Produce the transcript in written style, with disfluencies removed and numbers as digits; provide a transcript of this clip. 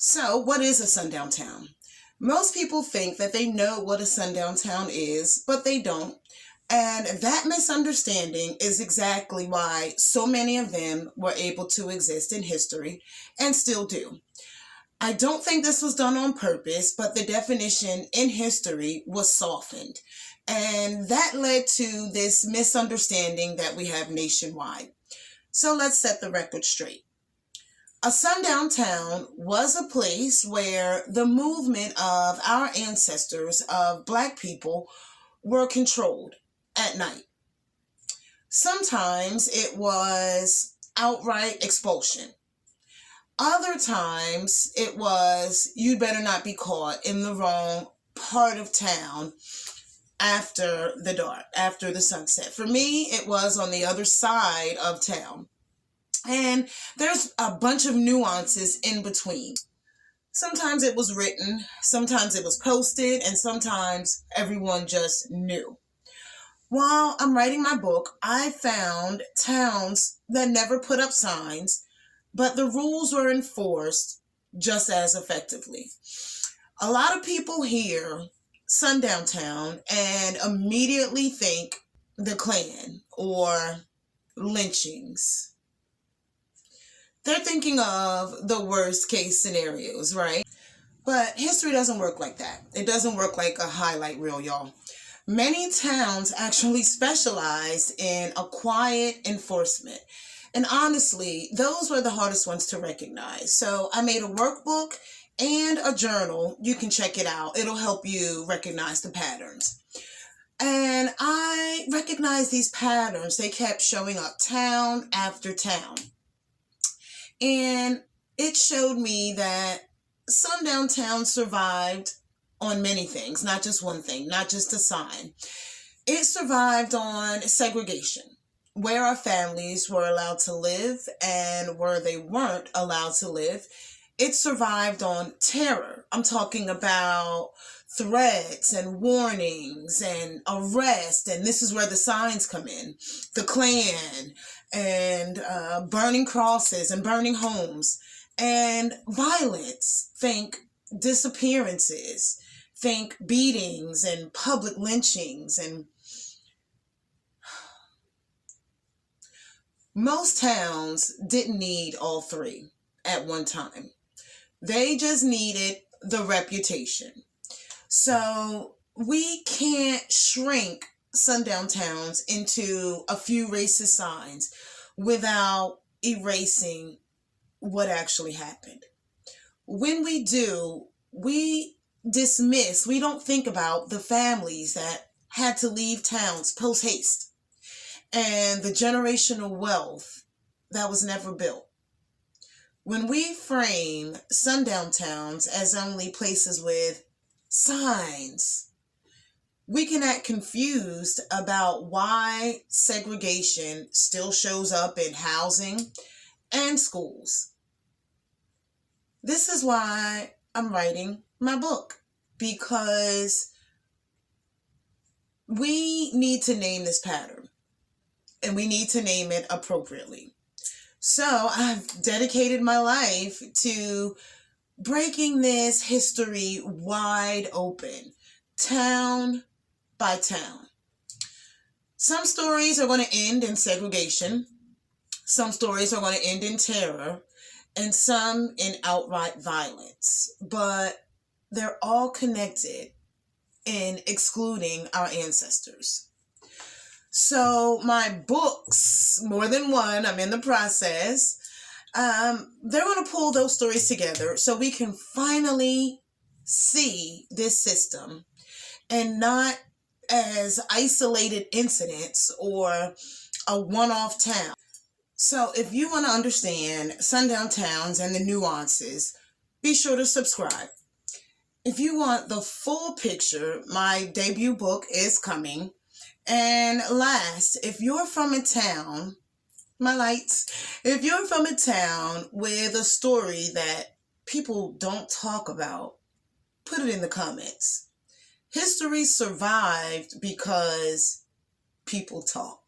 So, what is a sundown town? Most people think that they know what a sundown town is, but they don't. And that misunderstanding is exactly why so many of them were able to exist in history and still do. I don't think this was done on purpose, but the definition in history was softened. And that led to this misunderstanding that we have nationwide. So let's set the record straight. A sundown town was a place where the movement of our ancestors, of Black people, were controlled at night. Sometimes it was outright expulsion. Other times it was, you better not be caught in the wrong part of town after the dark, after the sunset. For me, it was on the other side of town. And there's a bunch of nuances in between. Sometimes it was written, sometimes it was posted, and sometimes everyone just knew. While I'm writing my book, I found towns that never put up signs, but the rules were enforced just as effectively. A lot of people hear sundown town and immediately think the Klan or lynchings. They're thinking of the worst case scenarios, right? But history doesn't work like that. It doesn't work like a highlight reel, y'all. Many towns actually specialize in a quiet enforcement. And honestly, those were the hardest ones to recognize. So I made a workbook and a journal. You can check it out. It'll help you recognize the patterns. And I recognized these patterns. They kept showing up town after town. And it showed me that sundown town survived on many things, not just one thing, not just a sign. It survived on segregation, where our families were allowed to live and where they weren't allowed to live. It survived on terror. I'm talking about threats and warnings and arrest, and this is where the signs come in. The Klan and burning crosses and burning homes and violence. Think disappearances. Think beatings and public lynchings. And most towns didn't need all three at one time. They just needed the reputation. So we can't shrink sundown towns into a few racist signs without erasing what actually happened. When we do, we dismiss, we don't think about the families that had to leave towns post haste and the generational wealth that was never built. When we frame sundown towns as only places with signs, we can act confused about why segregation still shows up in housing and schools. This is why I'm writing my book, because we need to name this pattern and we need to name it appropriately. So I've dedicated my life to breaking this history wide open, town by town. Some stories are going to end in segregation. Some stories are going to end in terror, and some in outright violence. But they're all connected in excluding our ancestors. So my books, more than one, I'm in the process, they're going to pull those stories together so we can finally see this system and not as isolated incidents or a one-off town. So if you want to understand sundown towns and the nuances, be sure to subscribe. If you want the full picture, my debut book is coming. And last, if you're from a town, my lights, if you're from a town with a story that people don't talk about, put it in the comments. History survived because people talk.